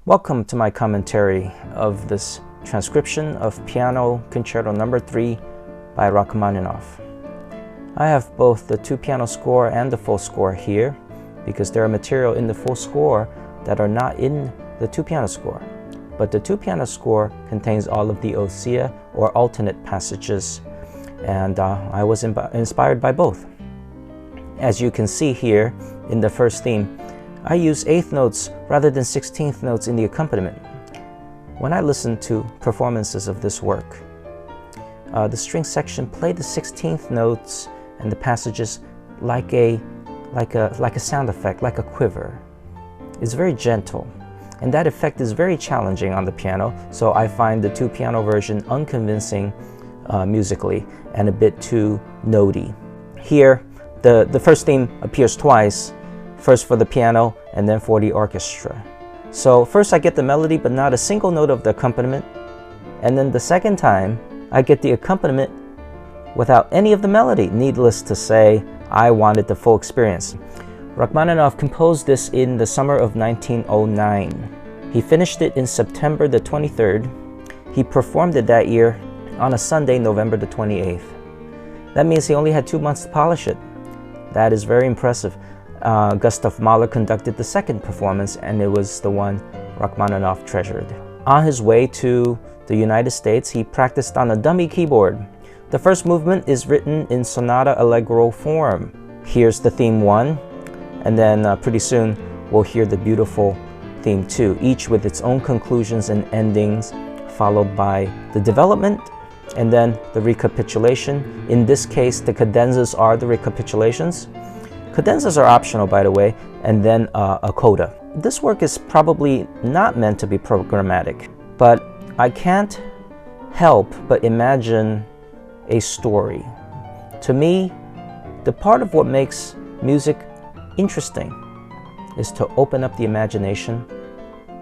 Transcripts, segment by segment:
Welcome to my commentary of this transcription of Piano Concerto No. 3 by Rachmaninoff. I have both the two-piano score and the full score here because there are material in the full score that are not in the two-piano score. But the two-piano score contains all of the Ossia or alternate passages, and I was inspired by both. As you can see here in the first theme, I use 8th notes rather than 16th notes in the accompaniment. When I listen to performances of this work, the string section played the 16th notes and the passages like a sound effect, like a quiver. It's very gentle, and that effect is very challenging on the piano, so I find the two-piano version unconvincing musically and a bit too notey. Here, the first theme appears twice, first for the piano and then for the orchestra. So first I get the melody but not a single note of the accompaniment, and then the second time I get the accompaniment without any of the melody. Needless to say, I wanted the full experience. Rachmaninoff composed this in the summer of 1909. He finished it in September the 23rd. He performed it that year on a Sunday, November the 28th. That means he only had 2 months to polish it. That is very impressive. Gustav Mahler conducted the second performance, and it was the one Rachmaninoff treasured. On his way to the United States, he practiced on a dummy keyboard. The first movement is written in sonata allegro form. Here's the theme 1, and then pretty soon we'll hear the beautiful theme 2, each with its own conclusions and endings, followed by the development and then the recapitulation. In this case, the cadenzas are the recapitulations. Cadenzas are optional, by the way, and then a coda. This work is probably not meant to be programmatic, but I can't help but imagine a story. To me, the part of what makes music interesting is to open up the imagination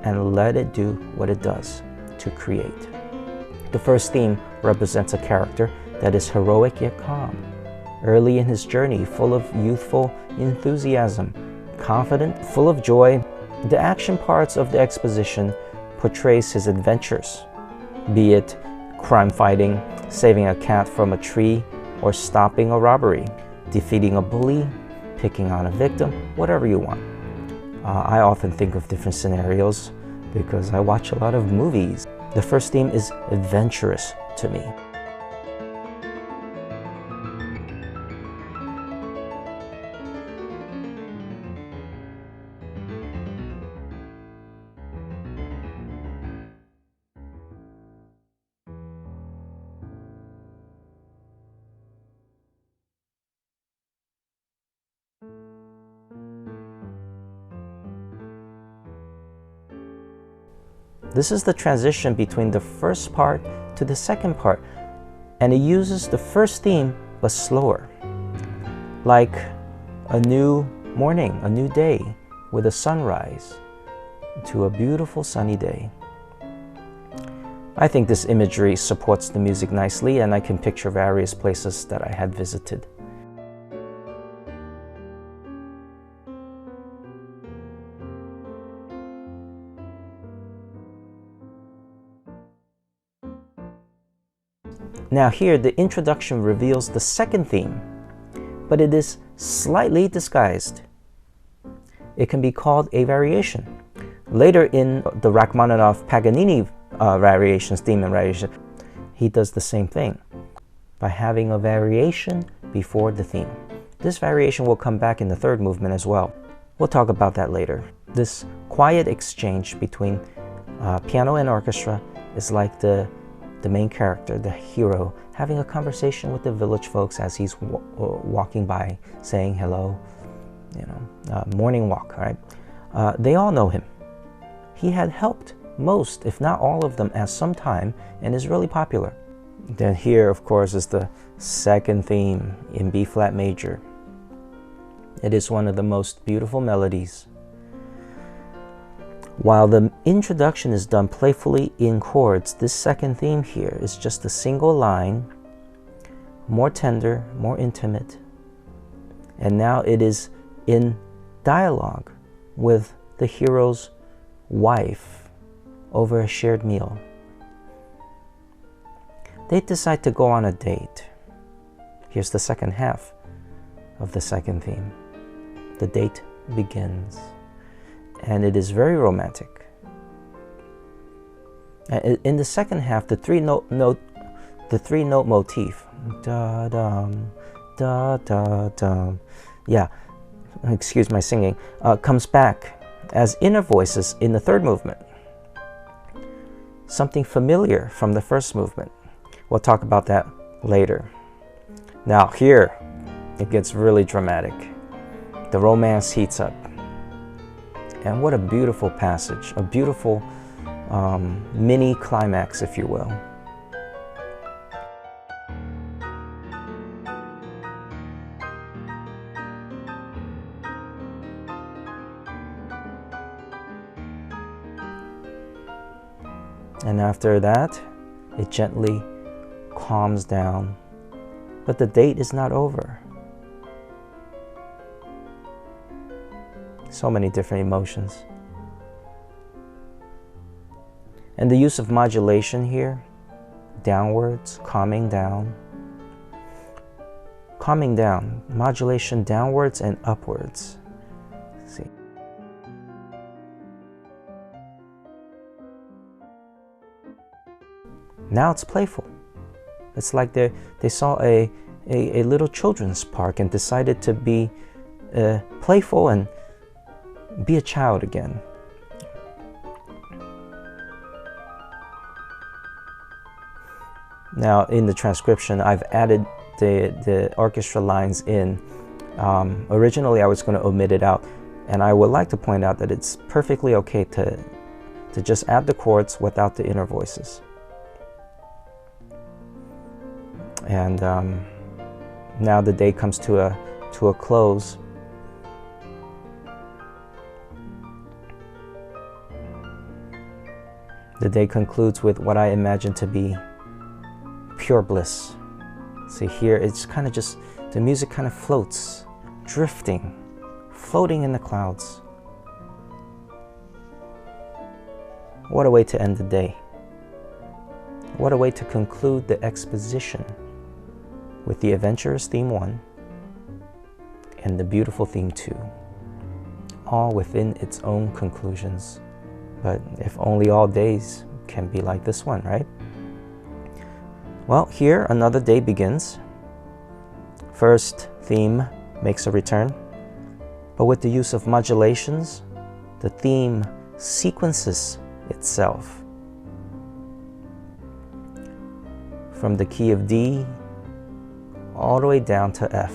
and let it do what it does, to create. The first theme represents a character that is heroic yet calm, early in his journey, full of youthful enthusiasm, confident, full of joy. The action parts of the exposition portrays his adventures, be it crime fighting, saving a cat from a tree, or stopping a robbery, defeating a bully, picking on a victim, whatever you want. I often think of different scenarios because I watch a lot of movies. The first theme is adventurous to me. This is the transition between the first part to the second part, and it uses the first theme but slower, like a new morning, a new day with a sunrise to a beautiful sunny day. I think this imagery supports the music nicely, and I can picture various places that I had visited. Now here, the introduction reveals the second theme, but it is slightly disguised. It can be called a variation. Later in the Rachmaninoff Paganini variations, theme and variation, he does the same thing by having a variation before the theme. This variation will come back in the third movement as well. We'll talk about that later. This quiet exchange between piano and orchestra is like the main character, the hero, having a conversation with the village folks as he's walking by, saying hello, morning walk, right? They all know him. He had helped most, if not all of them, at some time, and is really popular. Then here, of course, is the second theme in B-flat major. It is one of the most beautiful melodies. While the introduction is done playfully in chords, this second theme here is just a single line, more tender, more intimate, and now it is in dialogue with the hero's wife, over a shared meal. They decide to go on a date. Here's the second half of the second theme. The date begins, and it is very romantic. In the second half, the three-note motif, da dum, da da dum, yeah, excuse my singing, comes back as inner voices in the third movement. Something familiar from the first movement. We'll talk about that later. Now here, it gets really dramatic. The romance heats up. And what a beautiful passage, a beautiful mini climax, if you will. And after that, it gently calms down. But the date is not over. So many different emotions. And the use of modulation here, downwards, calming down. Calming down, modulation downwards and upwards. Let's see. Now it's playful. It's like they saw a little children's park and decided to be playful and be a child again. Now in the transcription, I've added the orchestra lines in. Originally I was going to omit it out, and I would like to point out that it's perfectly okay to just add the chords without the inner voices. And now the day comes to a close. The day concludes with what I imagine to be pure bliss. See here, it's kind of just, the music kind of floats, drifting, floating in the clouds. What a way to end the day. What a way to conclude the exposition with the adventurous theme 1 and the beautiful theme 2, all within its own conclusions. But if only all days can be like this one, right? Well, here another day begins. First theme makes a return, but with the use of modulations, the theme sequences itself. From the key of D all the way down to F.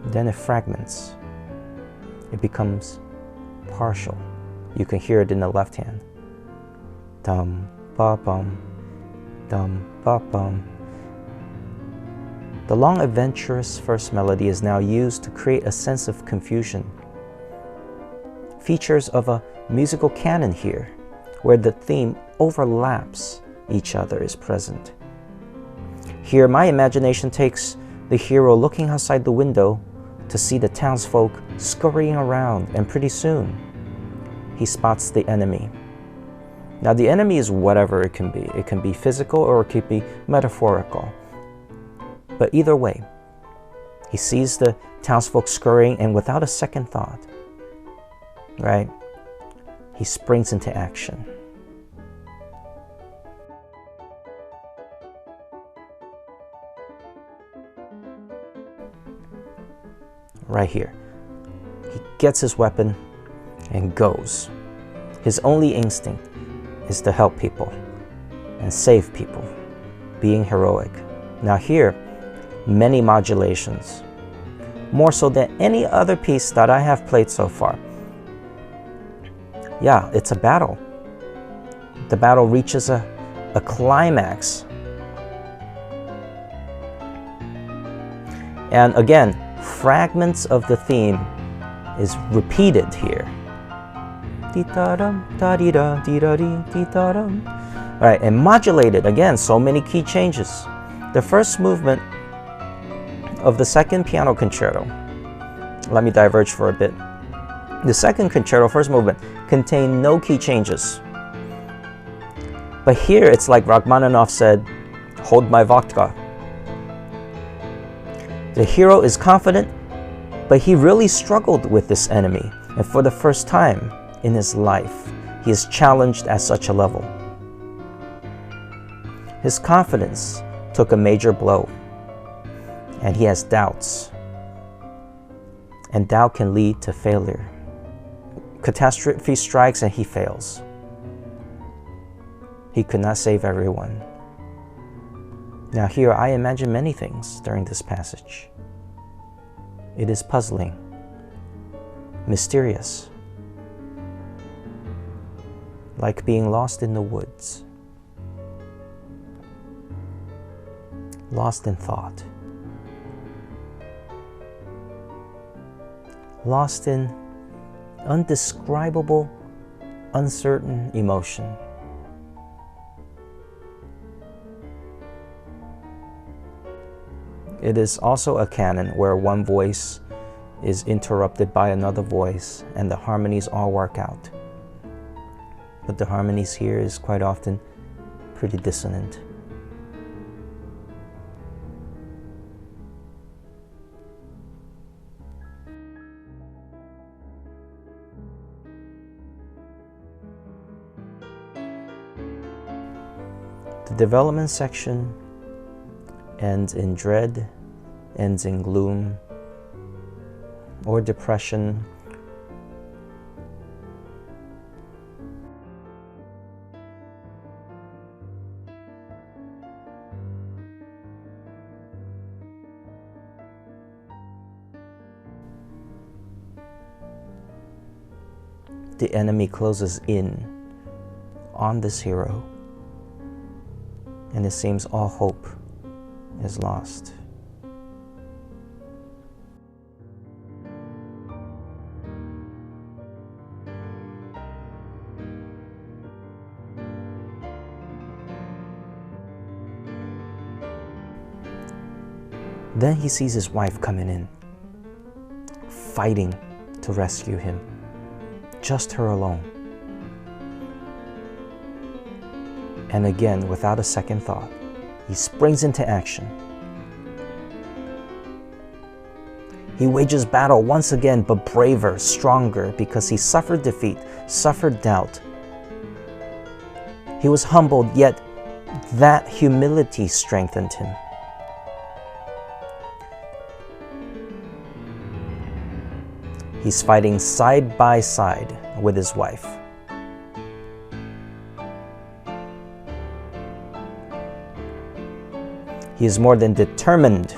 Then it fragments. It becomes partial. You can hear it in the left hand. Dum ba bum, dum ba bum. The long adventurous first melody is now used to create a sense of confusion. Features of a musical canon here, where the theme overlaps each other, is present. Here my imagination takes the hero looking outside the window to see the townsfolk scurrying around, and pretty soon he spots the enemy. Now the enemy is whatever it can be. It can be physical or it could be metaphorical. But either way, he sees the townsfolk scurrying, and without a second thought, right, he springs into action. Right here. He gets his weapon and goes. His only instinct is to help people and save people, being heroic. Now here, many modulations, more so than any other piece that I have played so far. Yeah, it's a battle. The battle reaches a climax. And again, fragments of the theme is repeated here. Alright, and modulated again, so many key changes. The first movement of the second piano concerto, let me diverge for a bit. The second concerto, first movement, contained no key changes. But here it's like Rachmaninoff said, "Hold my vodka." The hero is confident, but he really struggled with this enemy. And for the first time in his life, he is challenged at such a level. His confidence took a major blow, and he has doubts. And doubt can lead to failure. Catastrophe strikes and he fails. He could not save everyone. Now here I imagine many things during this passage. It is puzzling, mysterious, like being lost in the woods, lost in thought, lost in undescribable, uncertain emotion. It is also a canon where one voice is interrupted by another voice and the harmonies all work out. But the harmonies here is quite often pretty dissonant. The development section ends in dread, ends in gloom or depression. The enemy closes in on this hero, and it seems all hope is lost. Then he sees his wife coming in, fighting to rescue him. Just her alone. And again, without a second thought, he springs into action. He wages battle once again, but braver, stronger, because he suffered defeat, suffered doubt. He was humbled, yet that humility strengthened him. He's fighting side by side with his wife. He is more than determined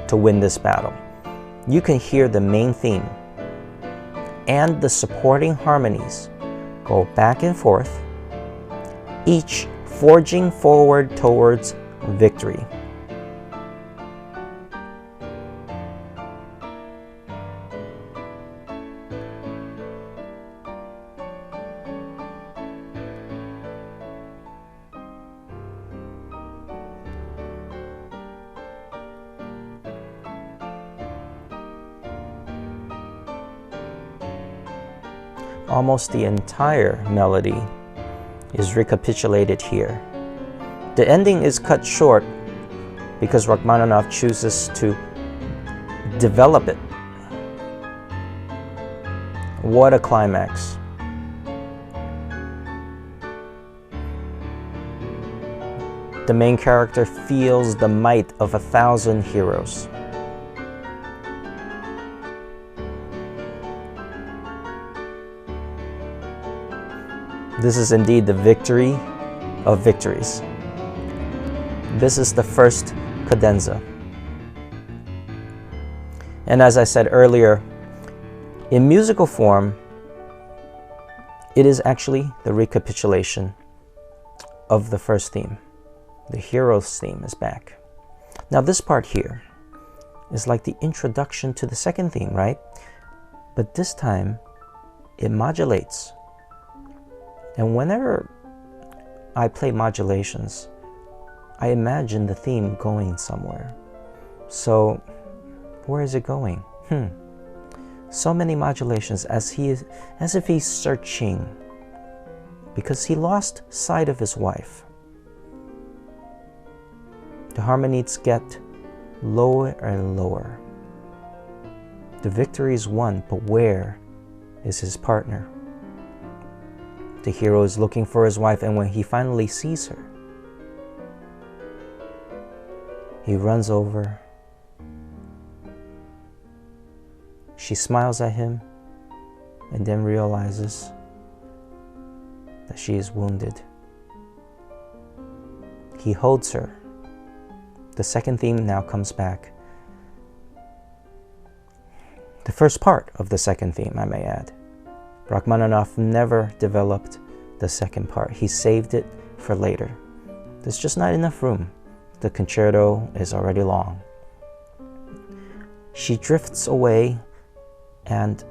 to win this battle. You can hear the main theme and the supporting harmonies go back and forth, each forging forward towards victory. Almost the entire melody is recapitulated here. The ending is cut short because Rachmaninoff chooses to develop it. What a climax. The main character feels the might of 1,000 heroes. This is indeed the victory of victories. This is the first cadenza. And as I said earlier, in musical form, it is actually the recapitulation of the first theme. The hero's theme is back. Now this part here is like the introduction to the second theme, right? But this time, it modulates. And whenever I play modulations, I imagine the theme going somewhere. So, where is it going? So many modulations as if he's searching, because he lost sight of his wife. The harmonies get lower and lower. The victory is won, but where is his partner? The hero is looking for his wife, and when he finally sees her, he runs over. She smiles at him and then realizes that she is wounded. He holds her. The second theme now comes back. The first part of the second theme, I may add. Rachmaninoff never developed the second part. He saved it for later. There's just not enough room. The concerto is already long. She drifts away and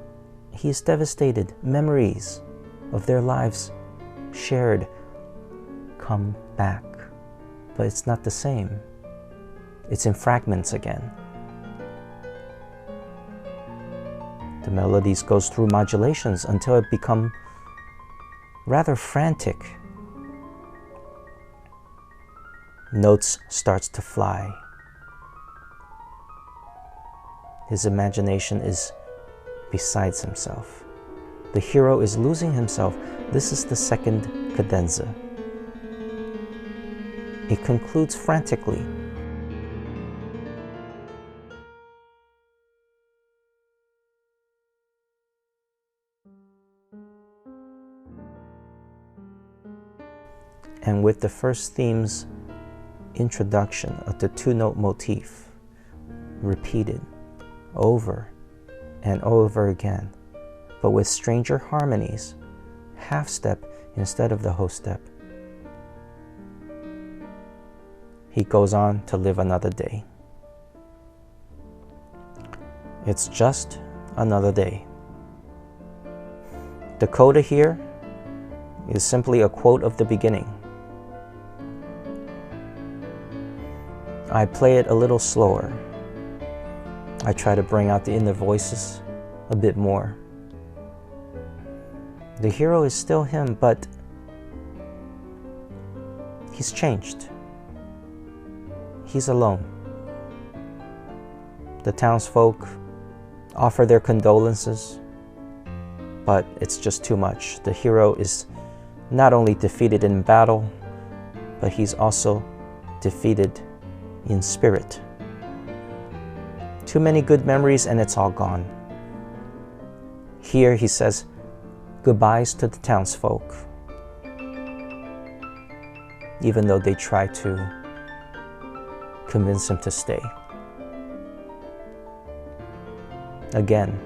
he is devastated. Memories of their lives shared come back, but it's not the same. It's in fragments again. The melodies goes through modulations until it becomes rather frantic. Notes starts to fly. His imagination is besides himself. The hero is losing himself. This is the second cadenza. It concludes frantically. And with the first theme's introduction of the two-note motif repeated over and over again, but with stranger harmonies, half step instead of the whole step, he goes on to live another day. It's just another day. The coda here is simply a quote of the beginning. I play it a little slower. I try to bring out the inner voices a bit more. The hero is still him, but he's changed. He's alone. The townsfolk offer their condolences, but it's just too much. The hero is not only defeated in battle, but he's also defeated in spirit. Too many good memories and it's all gone. Here he says goodbyes to the townsfolk, even though they try to convince him to stay. Again,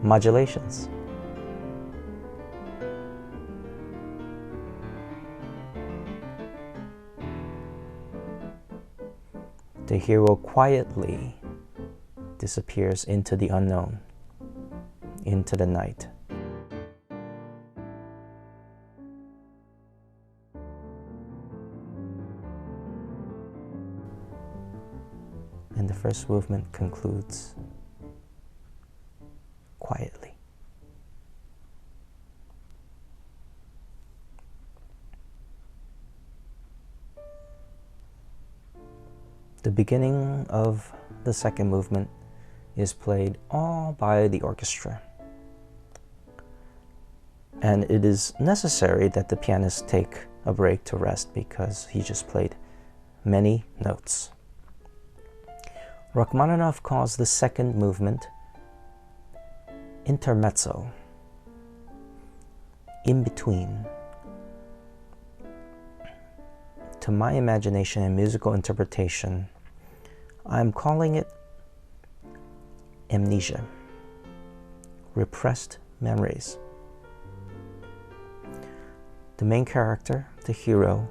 modulations. The hero quietly disappears into the unknown, into the night. And the first movement concludes quietly. The beginning of the second movement is played all by the orchestra. And it is necessary that the pianist take a break to rest because he just played many notes. Rachmaninoff calls the second movement intermezzo, in between. To my imagination and musical interpretation, I'm calling it amnesia, repressed memories. The main character, the hero,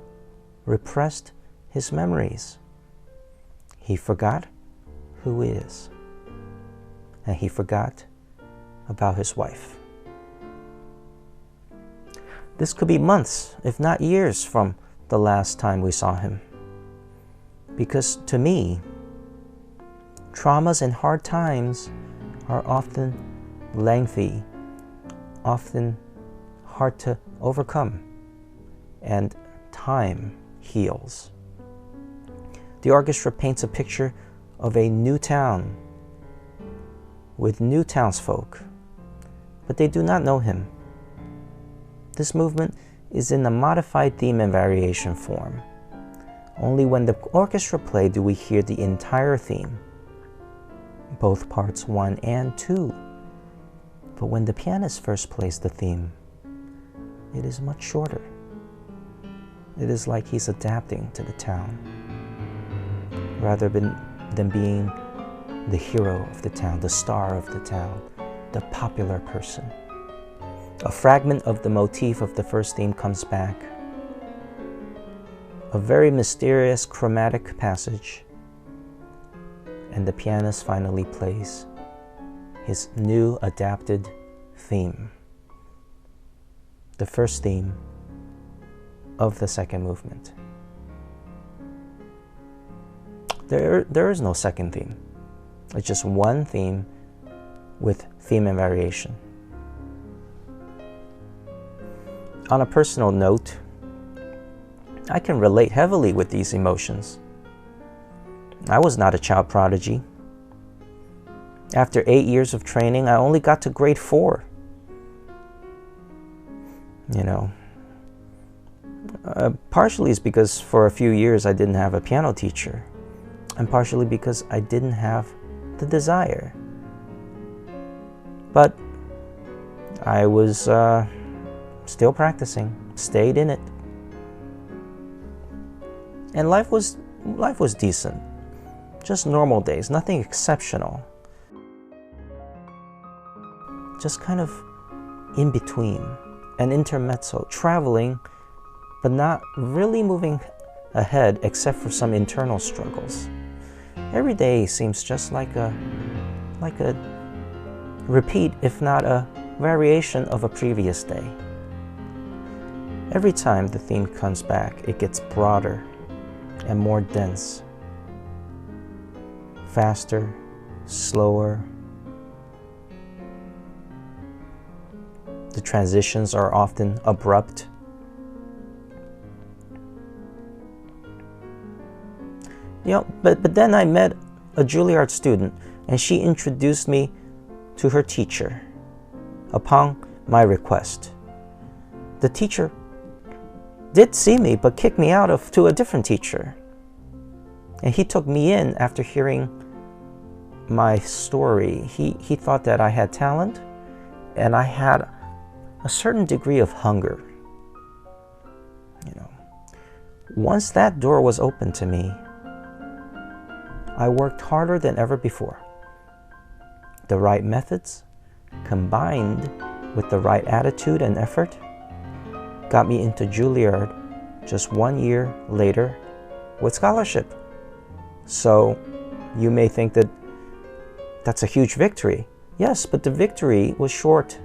repressed his memories. He forgot who he is, and he forgot about his wife. This could be months, if not years, from the last time we saw him. Because to me, traumas and hard times are often lengthy, often hard to overcome, and time heals. The orchestra paints a picture of a new town with new townsfolk, but they do not know him. This movement is in the modified theme and variation form. Only when the orchestra play do we hear the entire theme, both parts 1 and 2. But when the pianist first plays the theme, it is much shorter. It is like he's adapting to the town, rather than being the hero of the town, the star of the town, the popular person. A fragment of the motif of the first theme comes back. A very mysterious chromatic passage, and the pianist finally plays his new adapted theme, the first theme of the second movement. There is no second theme. It's just one theme with theme and variation. On a personal note, I can relate heavily with these emotions. I was not a child prodigy. After 8 years of training, I only got to grade 4. You know, partially it's because for a few years I didn't have a piano teacher, and partially because I didn't have the desire. But I was still practicing, stayed in it. And life was decent. Just normal days, nothing exceptional. Just kind of in between, an intermezzo, traveling, but not really moving ahead except for some internal struggles. Every day seems just like a repeat, if not a variation of a previous day. Every time the theme comes back, it gets broader and more dense, faster, slower. The transitions are often abrupt. You know, but then I met a Juilliard student, and she introduced me to her teacher upon my request. The teacher did see me, but kicked me out to a different teacher. And he took me in after hearing my story. He thought that I had talent, and I had a certain degree of hunger. You know, once that door was open to me, I worked harder than ever before. The right methods, combined with the right attitude and effort, got me into Juilliard just 1 year later with scholarship. So you may think that that's a huge victory. Yes, but the victory was short,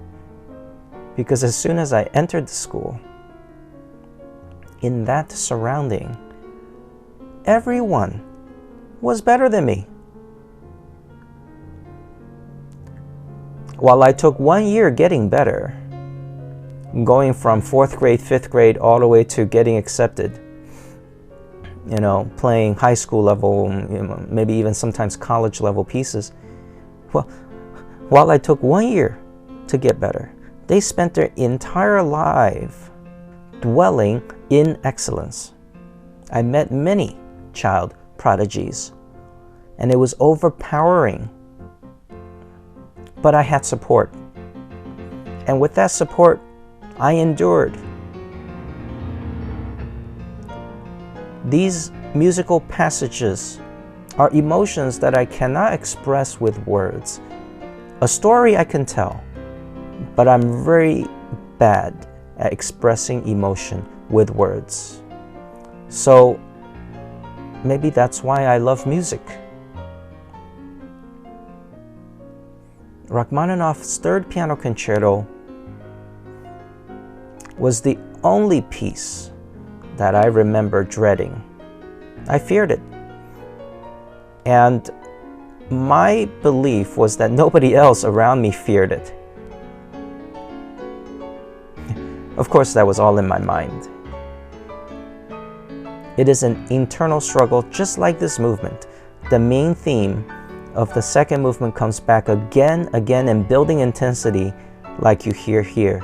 because as soon as I entered the school, in that surrounding, everyone was better than me. While I took 1 year getting better, going from 4th grade, 5th grade, all the way to getting accepted, you know, playing high school level, you know, maybe even sometimes college level pieces. Well, while I took 1 year to get better, they spent their entire life dwelling in excellence. I met many child prodigies, and it was overpowering. But I had support. And with that support, I endured. These musical passages are emotions that I cannot express with words. A story I can tell, but I'm very bad at expressing emotion with words. So maybe that's why I love music. Rachmaninoff's Third Piano Concerto was the only piece that I remember dreading. I feared it. And my belief was that nobody else around me feared it. Of course, that was all in my mind. It is an internal struggle, just like this movement. The main theme of the second movement comes back again, and building intensity like you hear here.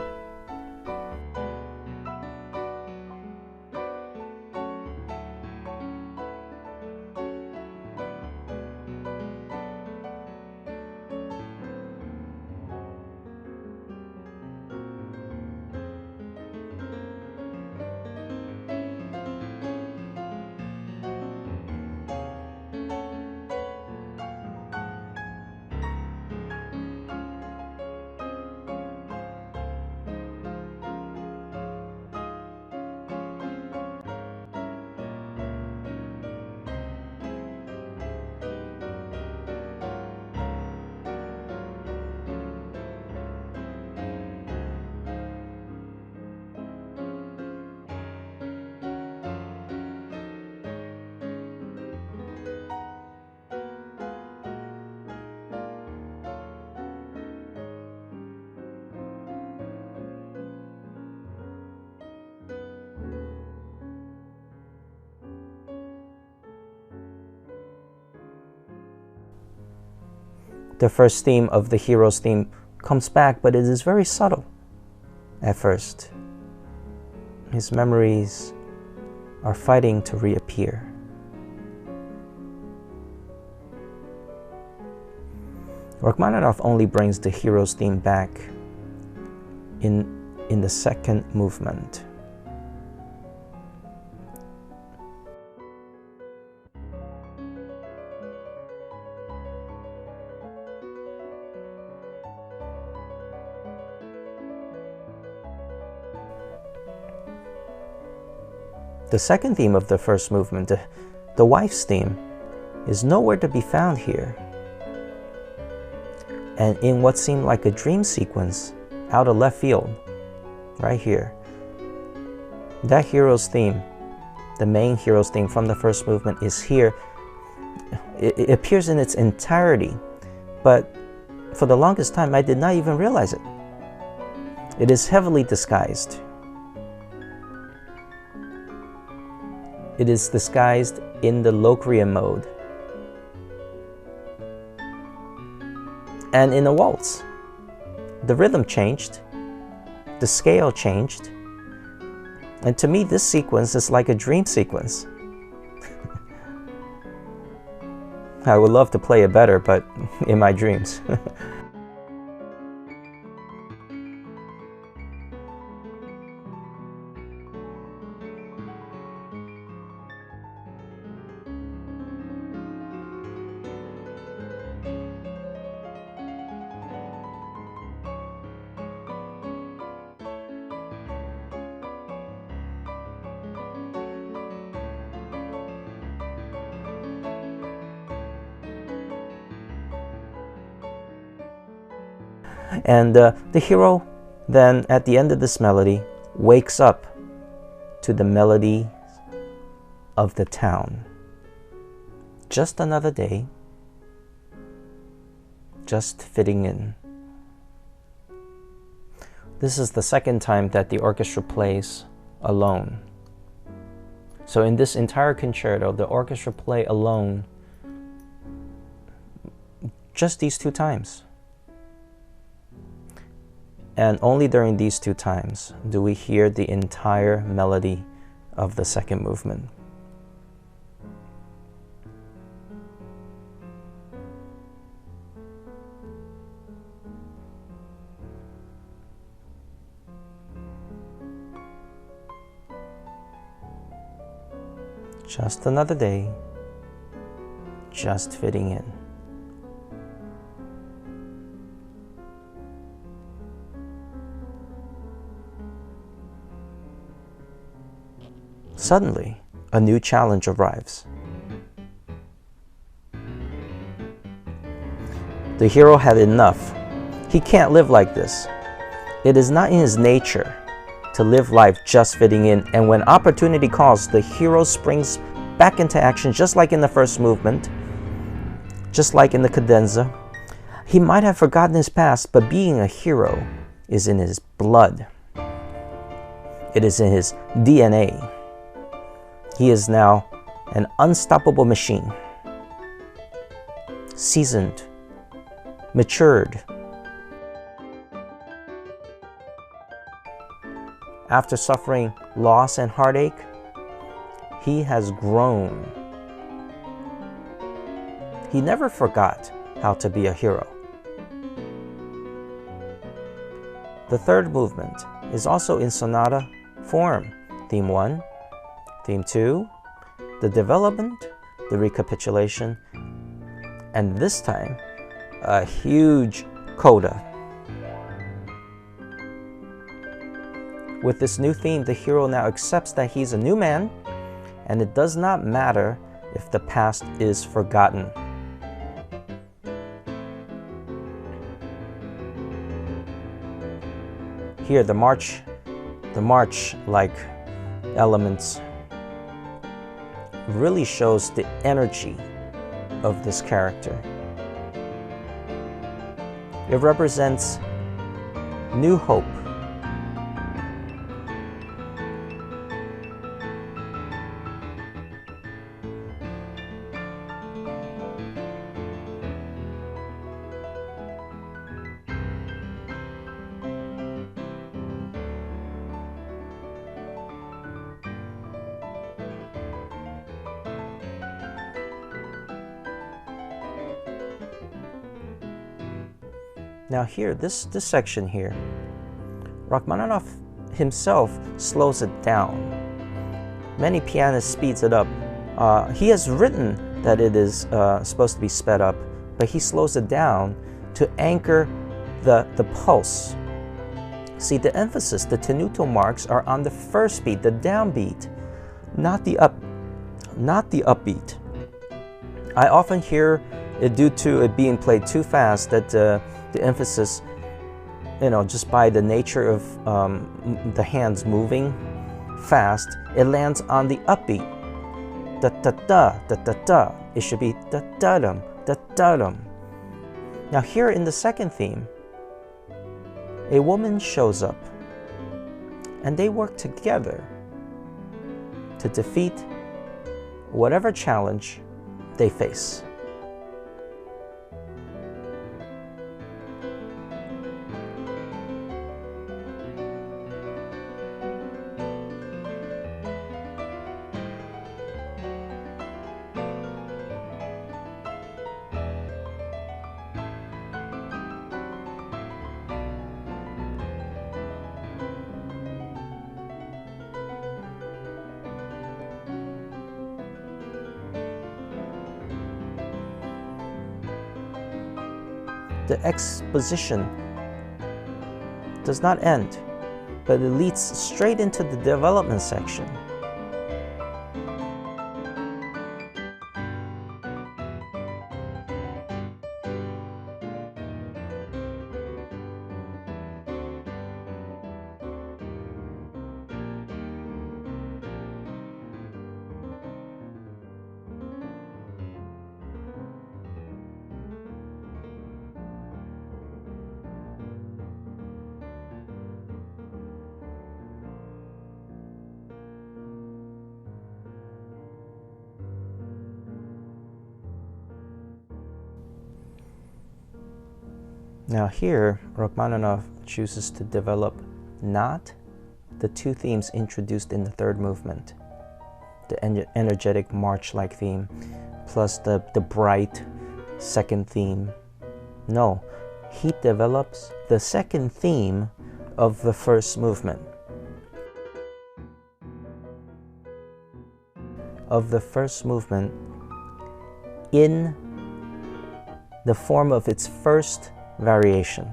The first theme of the hero's theme comes back, but it is very subtle at first. His memories are fighting to reappear. Rachmaninoff only brings the hero's theme back in the second movement. The second theme of the first movement, the wife's theme, is nowhere to be found here. And in what seemed like a dream sequence, out of left field, right here, that hero's theme, the main hero's theme from the first movement is here. It appears in its entirety, but for the longest time I did not even realize it. It is heavily disguised. It is disguised in the Locrian mode and in a waltz. The rhythm changed, the scale changed, and to me this sequence is like a dream sequence. I would love to play it better, but in my dreams. And the hero then, at the end of this melody, wakes up to the melody of the town. Just another day, just fitting in. This is the second time that the orchestra plays alone. So in this entire concerto, the orchestra play alone just these two times. And only during these two times do we hear the entire melody of the second movement. Just another day, just fitting in. Suddenly, a new challenge arrives. The hero had enough. He can't live like this. It is not in his nature to live life just fitting in, and when opportunity calls, the hero springs back into action, just like in the first movement, just like in the Cadenza. He might have forgotten his past, but being a hero is in his blood. It is in his DNA. He is now an unstoppable machine, seasoned, matured. After suffering loss and heartache, he has grown. He never forgot how to be a hero. The third movement is also in sonata form. Theme 1, Theme 2, the development, the recapitulation, and this time, a huge coda. With this new theme, the hero now accepts that he's a new man, and it does not matter if the past is forgotten. Here, the march-like elements really shows the energy of this character. It represents new hope. Now here, this section here, Rachmaninoff himself slows it down. Many pianists speeds it up. He has written that it is supposed to be sped up, but he slows it down to anchor the pulse. See, the emphasis, the tenuto marks are on the first beat, the downbeat, not the upbeat. I often hear it, due to it being played too fast, that the emphasis, just by the nature of the hands moving fast, it lands on the upbeat. Da da da da da da. It should be da da dum da da dum. Now here in the second theme, a woman shows up, and they work together to defeat whatever challenge they face. The exposition does not end, but it leads straight into the development section. Now here, Rachmaninoff chooses to develop not the two themes introduced in the third movement, the energetic march-like theme, plus the bright second theme. No, he develops the second theme of the first movement. In the form of its first variation.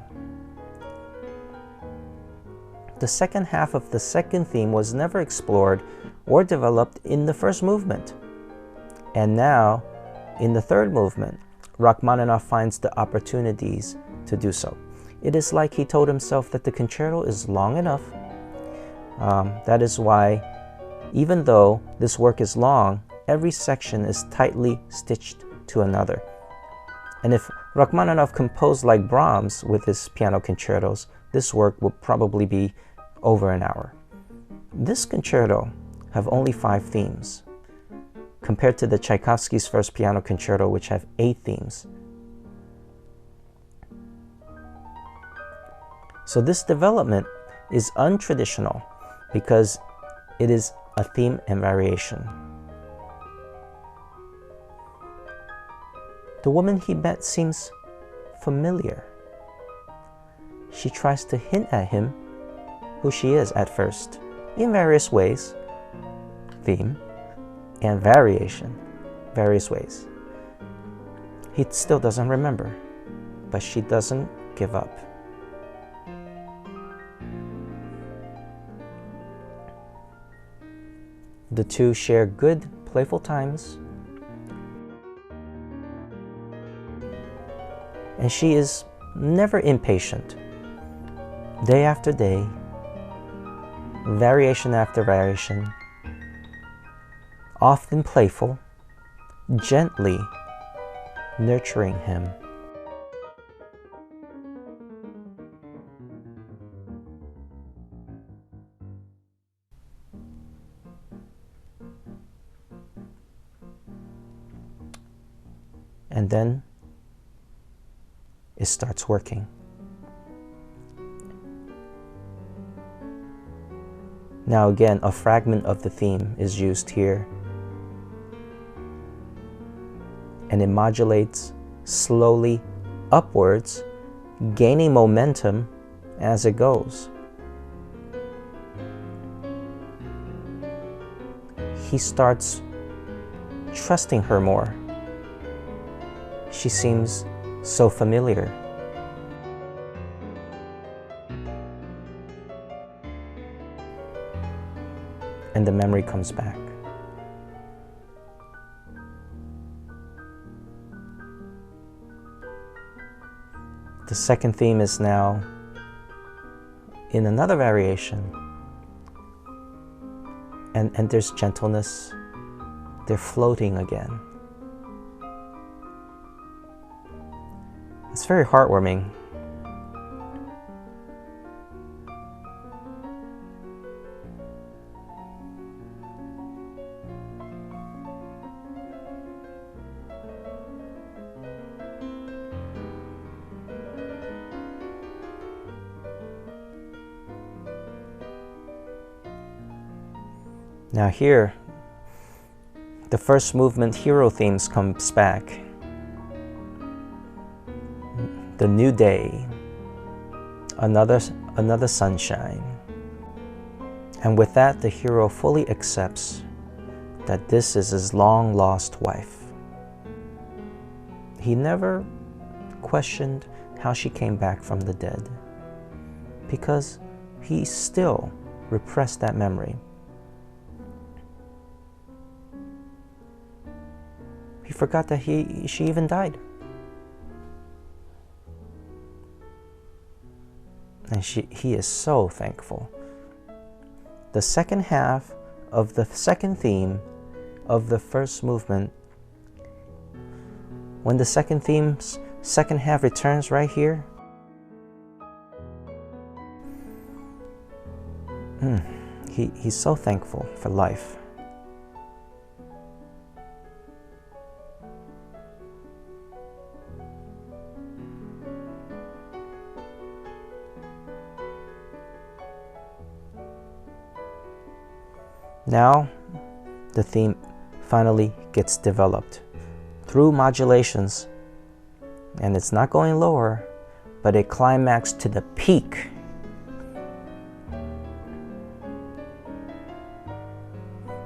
The second half of the second theme was never explored or developed in the first movement. And now, in the third movement, Rachmaninoff finds the opportunities to do so. It is like he told himself that the concerto is long enough. That is why, even though this work is long, every section is tightly stitched to another. And if Rachmaninoff composed like Brahms with his piano concertos, this work would probably be over an hour. This concerto have only 5 themes, compared to the Tchaikovsky's First Piano Concerto, which have 8 themes. So this development is untraditional because it is a theme and variation. The woman he met seems familiar. She tries to hint at him who she is at first, in various ways, theme and variation, various ways. He still doesn't remember, but she doesn't give up. The two share good, playful times, and she is never impatient. Day after day, variation after variation, often playful, gently nurturing him. And then it starts working. Now again, a fragment of the theme is used here, and it modulates slowly upwards, gaining momentum as it goes. He starts trusting her more. She seems so familiar. And the memory comes back. The second theme is now in another variation. And there's gentleness. They're floating again. It's very heartwarming. Now here, the first movement hero themes comes back. The new day, another sunshine. And with that, the hero fully accepts that this is his long-lost wife. He never questioned how she came back from the dead, because he still repressed that memory. He forgot that she even died. And he is so thankful. The second half of the second theme of the first movement, when the second theme's second half returns right here, he's so thankful for life. Now, the theme finally gets developed through modulations, and it's not going lower, but it climaxes to the peak.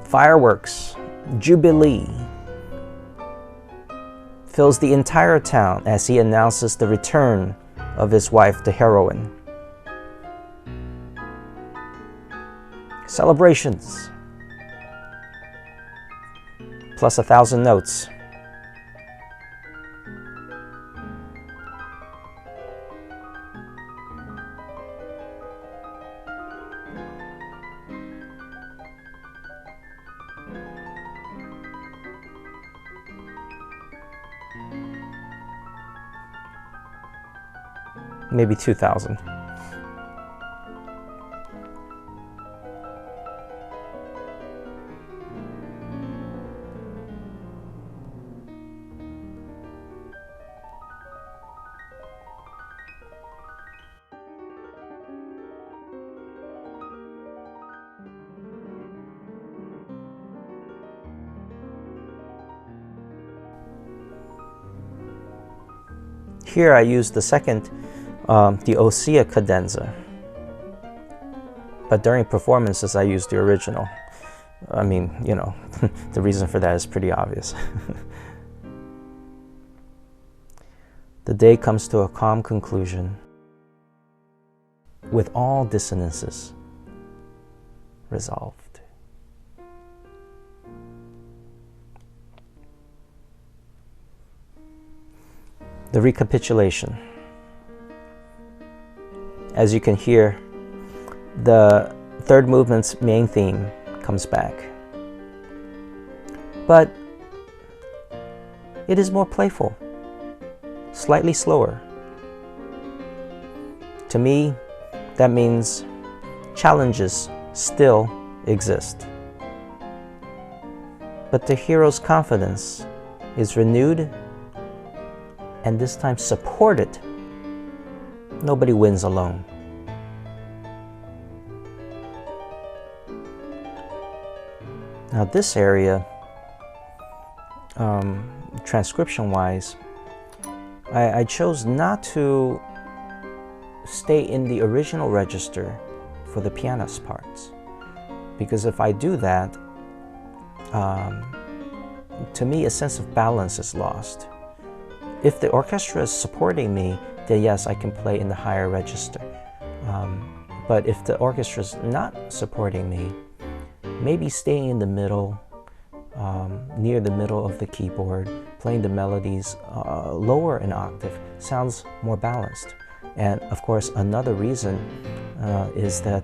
Fireworks, jubilee, fills the entire town as he announces the return of his wife, the heroine. Celebrations, plus 1,000 notes. Maybe 2,000. Here I use the second, the Ossia Cadenza. But during performances, I use the original. I mean, you know, the reason for that is pretty obvious. The day comes to a calm conclusion with all dissonances resolved. The recapitulation. As you can hear, the third movement's main theme comes back. But it is more playful, slightly slower. To me, that means challenges still exist. But the hero's confidence is renewed and this time supported. Nobody wins alone. Now this area, transcription-wise, I chose not to stay in the original register for the pianist parts, because if I do that, to me a sense of balance is lost. If the orchestra is supporting me, then yes, I can play in the higher register. But if the orchestra is not supporting me, maybe staying in the middle, near the middle of the keyboard, playing the melodies lower an octave sounds more balanced. And of course, another reason is that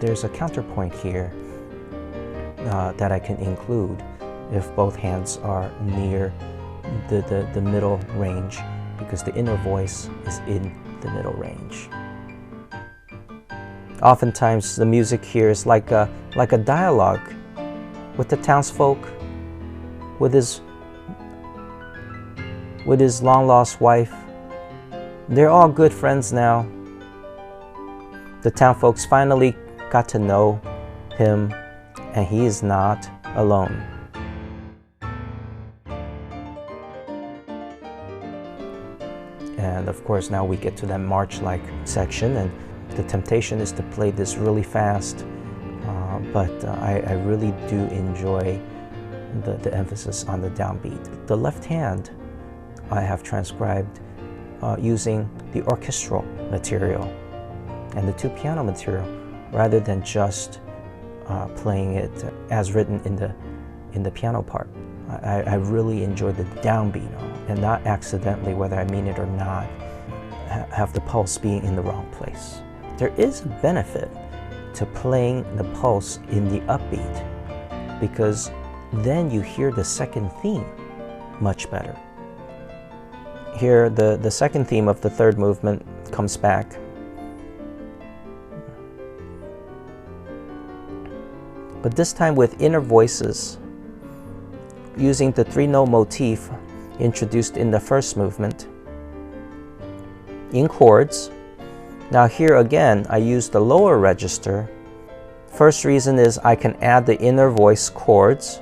there's a counterpoint here that I can include if both hands are near the middle range, because the inner voice is in the middle range. Oftentimes the music here is like a dialogue with the townsfolk, with his long-lost wife. They're all good friends now. The townfolks finally got to know him, and he is not alone. And of course, now we get to that march-like section, and the temptation is to play this really fast, but I really do enjoy the emphasis on the downbeat. The left hand I have transcribed using the orchestral material and the two piano material, rather than just playing it as written in the piano part. I really enjoy the downbeat, and not accidentally, whether I mean it or not, have the pulse being in the wrong place. There is a benefit to playing the pulse in the upbeat, because then you hear the second theme much better. Here, the second theme of the third movement comes back. But this time with inner voices, using the three-note motif introduced in the first movement in chords. Now here again, I use the lower register. First reason is I can add the inner voice chords.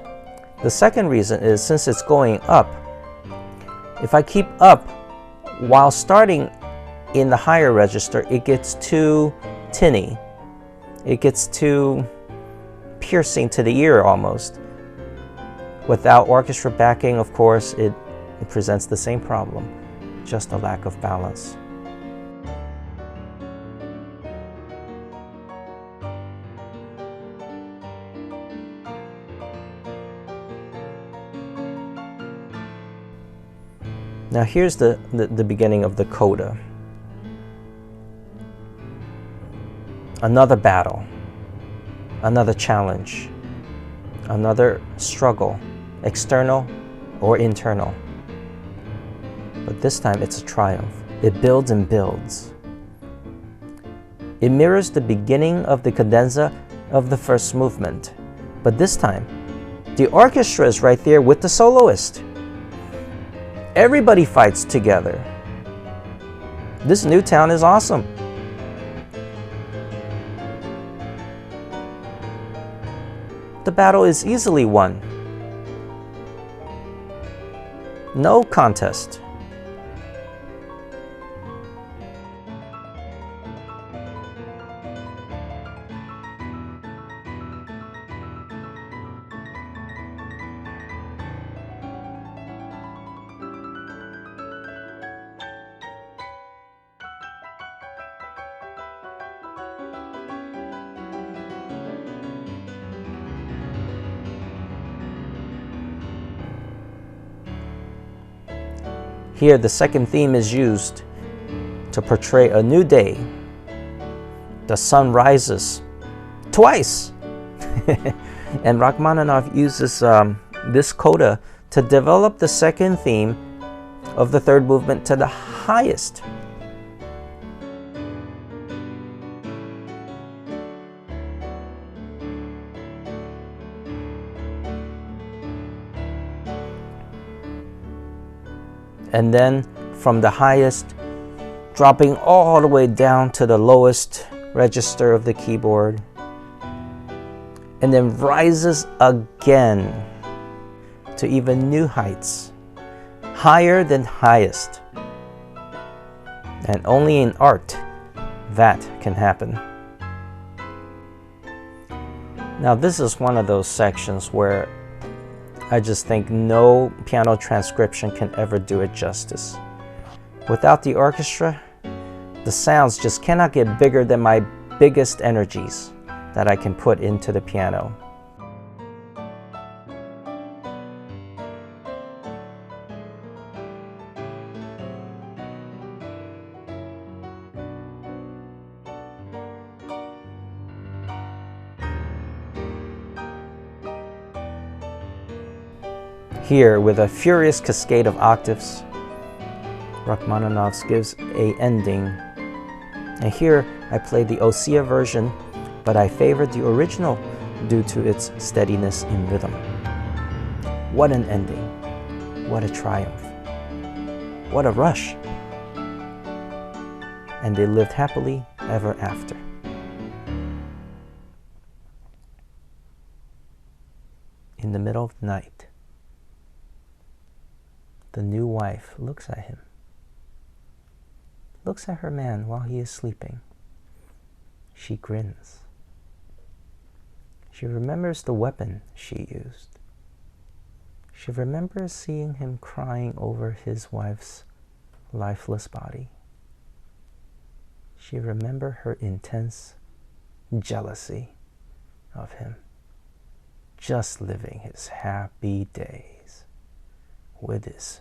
The second reason is, since it's going up, if I keep up while starting in the higher register, it gets too tinny. It gets too piercing to the ear almost. Without orchestra backing, of course, it presents the same problem, just a lack of balance. Now here's the beginning of the coda. Another battle, another challenge, another struggle, external or internal. But this time it's a triumph. It builds and builds. It mirrors the beginning of the cadenza of the first movement. But this time, the orchestra is right there with the soloist. Everybody fights together. This new town is awesome. The battle is easily won. No contest. Here, the second theme is used to portray a new day. The sun rises twice. And Rachmaninoff uses this coda to develop the second theme of the third movement to the highest. And then from the highest, dropping all the way down to the lowest register of the keyboard, and then rises again to even new heights, higher than highest. And only in art that can happen. Now this is one of those sections where I just think no piano transcription can ever do it justice. Without the orchestra, the sounds just cannot get bigger than my biggest energies that I can put into the piano. Here, with a furious cascade of octaves, Rachmaninoff gives an ending. And here I played the Ossia version, but I favored the original due to its steadiness in rhythm. What an ending. What a triumph. What a rush. And they lived happily ever after. In the middle of the night, the new wife looks at him, looks at her man while he is sleeping. She grins. She remembers the weapon she used. She remembers seeing him crying over his wife's lifeless body. She remembers her intense jealousy of him, just living his happy days with his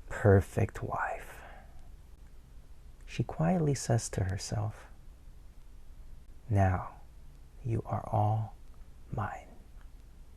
perfect wife. She quietly says to herself, "Now you are all mine."